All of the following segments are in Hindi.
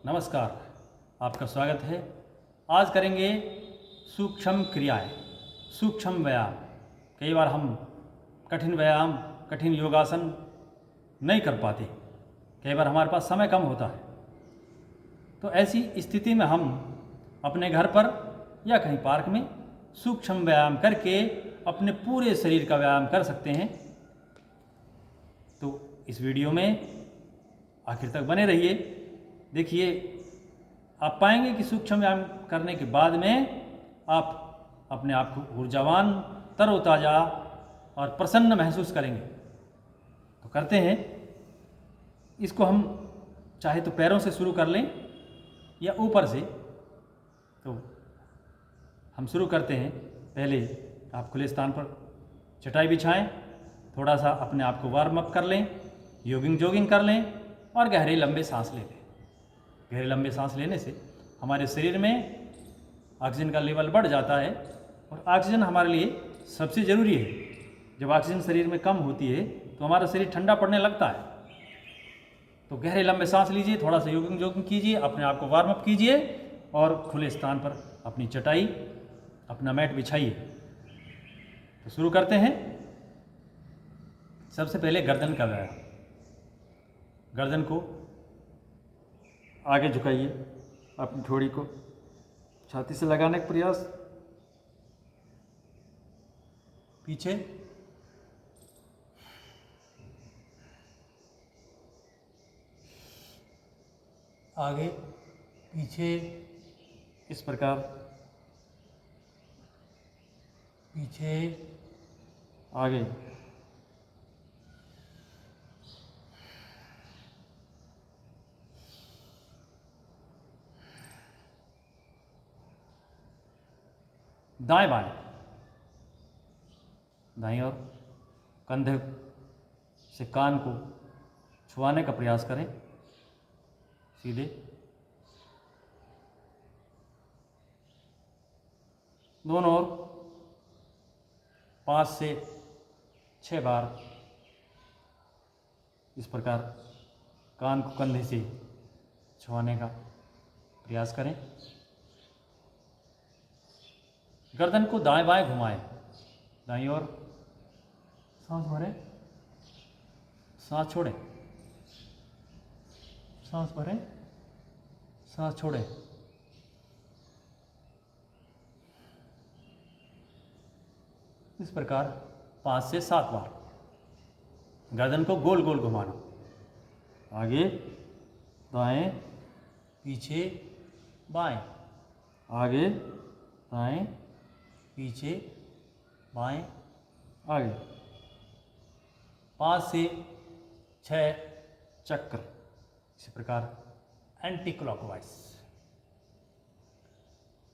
नमस्कार, आपका स्वागत है। आज करेंगे सूक्ष्म क्रियाएं, सूक्ष्म व्यायाम। कई बार हम कठिन व्यायाम, कठिन योगासन नहीं कर पाते, कई बार हमारे पास समय कम होता है। तो ऐसी स्थिति में हम अपने घर पर या कहीं पार्क में सूक्ष्म व्यायाम करके अपने पूरे शरीर का व्यायाम कर सकते हैं। तो इस वीडियो में आखिर तक बने रहिए। देखिए, आप पाएंगे कि सूक्ष्म व्यायाम करने के बाद में आप अपने आप को ऊर्जावान, तरोताज़ा और प्रसन्न महसूस करेंगे। तो करते हैं इसको। हम चाहे तो पैरों से शुरू कर लें या ऊपर से। तो हम शुरू करते हैं। पहले आप खुले स्थान पर चटाई बिछाएं, थोड़ा सा अपने आप को वार्म अप कर लें, जॉगिंग कर लें और गहरे लंबे सांस ले लें। गहरे लंबे सांस लेने से हमारे शरीर में ऑक्सीजन का लेवल बढ़ जाता है और ऑक्सीजन हमारे लिए सबसे ज़रूरी है। जब ऑक्सीजन शरीर में कम होती है तो हमारा शरीर ठंडा पड़ने लगता है। तो गहरे लंबे सांस लीजिए, थोड़ा सा जॉगिंग कीजिए, अपने आप को वार्म अप कीजिए और खुले स्थान पर अपनी चटाई, अपना मैट बिछाइए। तो शुरू करते हैं। सबसे पहले गर्दन का व्यायाम। गर्दन को आगे झुकाइए, अपनी ठोड़ी को छाती से लगाने का प्रयास, पीछे आगे पीछे, इस प्रकार पीछे आगे। दाएं बाएं, दाईं ओर कंधे से कान को छुआने का प्रयास करें, सीधे। दोनों ओर 5 से 6 बार इस प्रकार कान को कंधे से छुआने का प्रयास करें। गर्दन को दाएं बाएं घुमाएं, दाईं ओर सांस भरें, सांस छोड़ें, सांस भरें, सांस छोड़ें। इस प्रकार 5 से 7 बार गर्दन को गोल गोल घुमाना। आगे दाएं, पीछे बाएं, आगे दाएं, पीछे बाएं, आगे। 5 से 6 चक्र इसी प्रकार एंटी क्लॉकवाइज।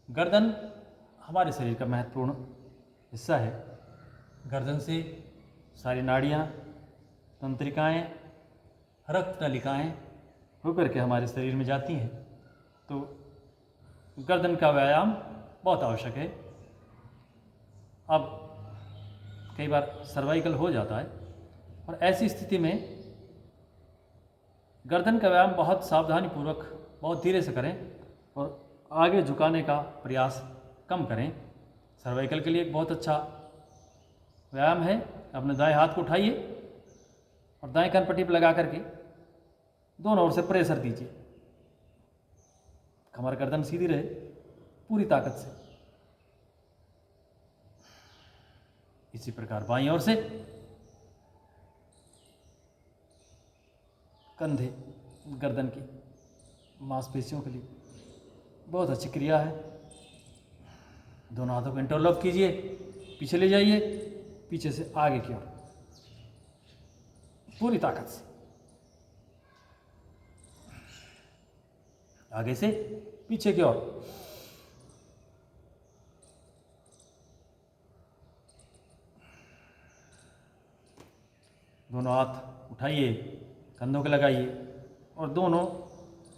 गर्दन हमारे शरीर का महत्वपूर्ण हिस्सा है। गर्दन से सारी नाड़ियाँ, तंत्रिकाएँ, रक्त नलिकाएँ होकर के हमारे शरीर में जाती हैं। तो गर्दन का व्यायाम बहुत आवश्यक है। अब कई बार सर्वाइकल हो जाता है और ऐसी स्थिति में गर्दन का व्यायाम बहुत सावधानीपूर्वक, बहुत धीरे से करें और आगे झुकाने का प्रयास कम करें। सर्वाइकल के लिए एक बहुत अच्छा व्यायाम है। अपने दाएं हाथ को उठाइए और दाएं कनपट्टी पर लगा करके दोनों ओर से प्रेशर दीजिए। कमर गर्दन सीधी रहे पूरी ताकत से। इसी प्रकार बाईं ओर से कंधे, गर्दन की मांसपेशियों के लिए बहुत अच्छी क्रिया है। दोनों हाथों को इंटरलॉक कीजिए, पीछे ले जाइए, पीछे से आगे की ओर पूरी ताकत से, आगे से पीछे की ओर। दोनों हाथ उठाइए, कंधों के लगाइए और दोनों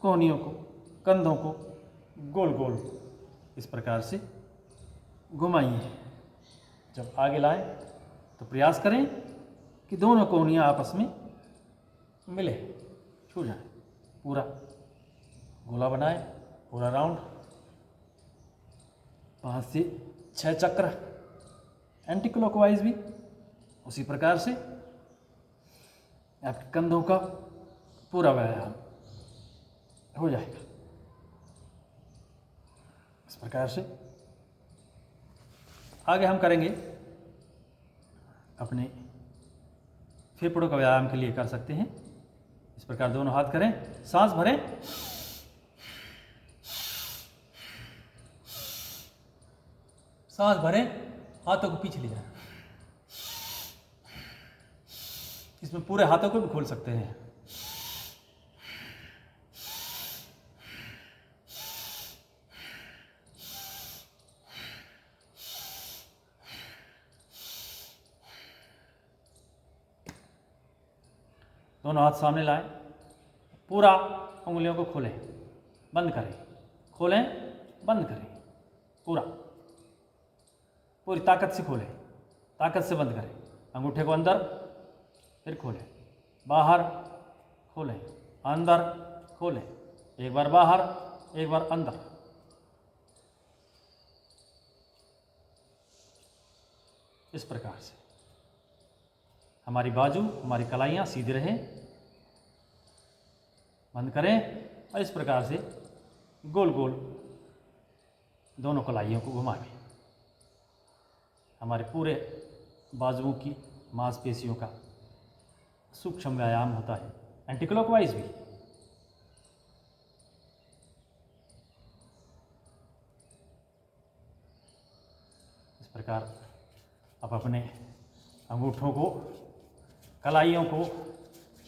कोहनियों को, कंधों को गोल गोल इस प्रकार से घुमाइए। जब आगे लाएं तो प्रयास करें कि दोनों कोहनियाँ आपस में मिले, छू जाएं पूरा। गोला बनाए पूरा राउंड, 5 से 6 चक्र एंटी क्लॉकवाइज भी। उसी प्रकार से आपके कंधों का पूरा व्यायाम हो जाएगा। इस प्रकार से आगे हम करेंगे अपने फेफड़ों का व्यायाम के लिए कर सकते हैं। इस प्रकार दोनों हाथ करें, सांस भरें, सांस भरें, हाथों को पीछे ले जाएं। इसमें पूरे हाथों को भी खोल सकते हैं। दोनों हाथ सामने लाएं, पूरा उंगलियों को खोलें, बंद करें, खोलें, बंद करें, पूरी ताकत से खोलें, ताकत से बंद करें। अंगूठे को अंदर, फिर खोलें, बाहर, खोलें, अंदर, खोलें, एक बार बाहर, एक बार अंदर। इस प्रकार से हमारी बाजू, हमारी कलाइयाँ सीधी रहें। बंद करें और इस प्रकार से गोल गोल दोनों कलाइयों को घुमाएं। हमारे पूरे बाजुओं की मांसपेशियों का सूक्ष्म व्यायाम होता है, एंटी क्लॉकवाइज भी। इस प्रकार आप अपने अंगूठों को, कलाइयों को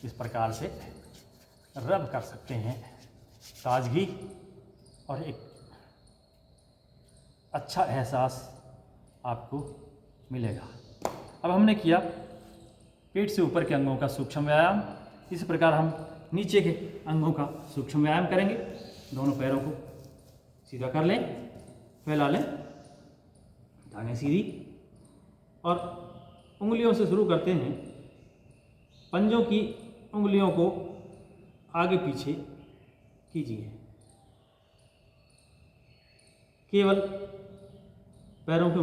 इस प्रकार से रब कर सकते हैं। ताजगी और एक अच्छा एहसास आपको मिलेगा। अब हमने किया पेट से ऊपर के अंगों का सूक्ष्म व्यायाम। इस प्रकार हम नीचे के अंगों का सूक्ष्म व्यायाम करेंगे। दोनों पैरों को सीधा कर लें, फैला लें, टांगें सीधी, और उंगलियों से शुरू करते हैं। पंजों की उंगलियों को आगे पीछे कीजिए। केवल पैरों की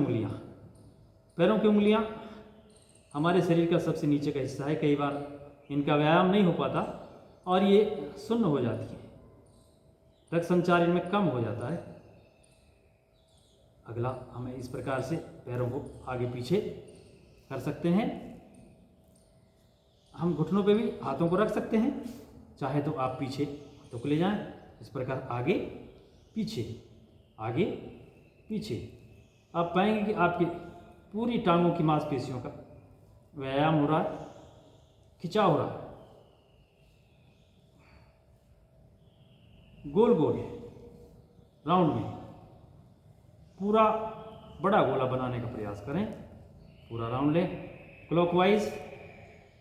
उंगलियां हमारे शरीर का सबसे नीचे का हिस्सा है। कई बार इनका व्यायाम नहीं हो पाता और ये सुन्न हो जाती है, रक्त संचार इनमें कम हो जाता है। अगला हमें इस प्रकार से पैरों को आगे पीछे कर सकते हैं। हम घुटनों पे भी हाथों को रख सकते हैं, चाहे तो आप पीछे हाथों को ले जाएं। इस प्रकार आगे पीछे, आगे पीछे। आप पाएंगे कि आपकी पूरी टांगों की मांसपेशियों का व्यायाम हो रहा है, खिंचाव हो रहा है। गोल गोल राउंड में पूरा बड़ा गोला बनाने का प्रयास करें। पूरा राउंड लें, क्लॉकवाइज,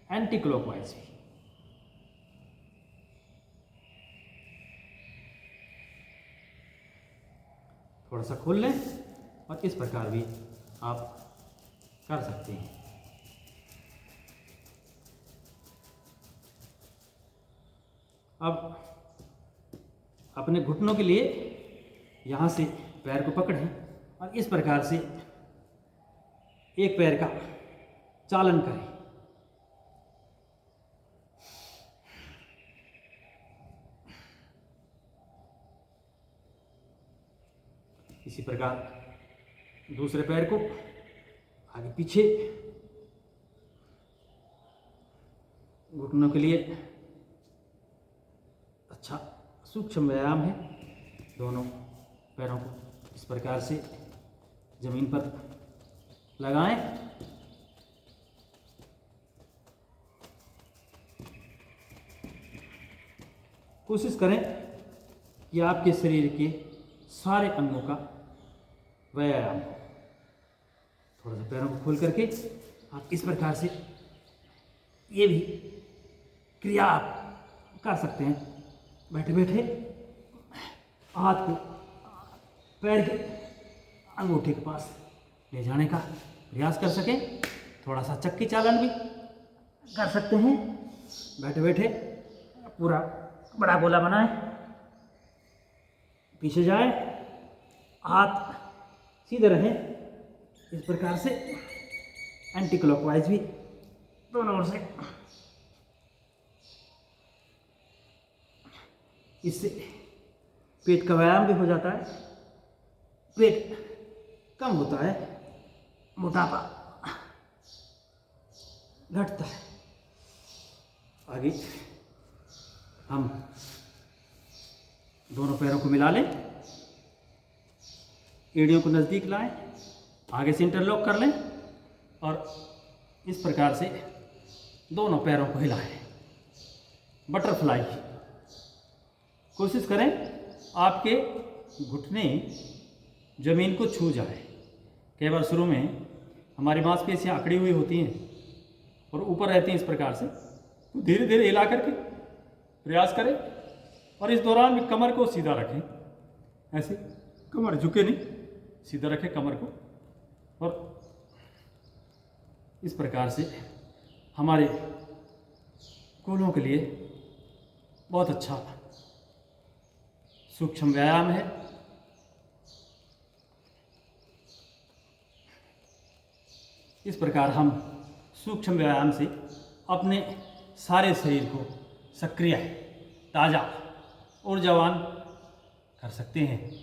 एंटी क्लॉकवाइज। थोड़ा सा खोल लें और इस प्रकार भी आप कर सकते हैं। अब अपने घुटनों के लिए यहाँ से पैर को पकड़ें और इस प्रकार से एक पैर का चालन करें। इसी प्रकार दूसरे पैर को आगे पीछे। घुटनों के लिए अच्छा सूक्ष्म व्यायाम है। दोनों पैरों को इस प्रकार से जमीन पर लगाएं। कोशिश करें कि आपके शरीर के सारे अंगों का व्यायाम हो। थोड़ा सा पैरों को खोल करके आप इस प्रकार से ये भी क्रिया आप कर सकते हैं। बैठे बैठे हाथ को पैर के अंगूठे के पास ले जाने का प्रयास कर सकें। थोड़ा सा चक्की चालन भी कर सकते हैं। बैठे बैठे पूरा बड़ा गोला बनाएं। पीछे जाए, हाथ सीधे रहे, इस प्रकार से एंटी क्लॉकवाइज भी दोनों ओर से। इससे पेट का व्यायाम भी हो जाता है, पेट कम होता है, मोटापा घटता है। आगे हम दोनों पैरों को मिला लें, एड़ियों को नज़दीक लाएं, आगे से इंटरलॉक कर लें और इस प्रकार से दोनों पैरों को हिलाएं। बटरफ्लाई। कोशिश करें आपके घुटने ज़मीन को छू जाए। कई बार शुरू में हमारी मांसपेशियां अकड़ी हुई होती हैं और ऊपर रहती हैं इस प्रकार से, तो धीरे धीरे हिला करके प्रयास करें और इस दौरान भी कमर को सीधा रखें, ऐसे कमर झुके नहीं, सीधा रखें कमर को। और इस प्रकार से हमारे कोलों के लिए बहुत अच्छा सूक्ष्म व्यायाम है। इस प्रकार हम सूक्ष्म व्यायाम से अपने सारे शरीर को सक्रिय, ताज़ा, ऊर्जावान कर सकते हैं।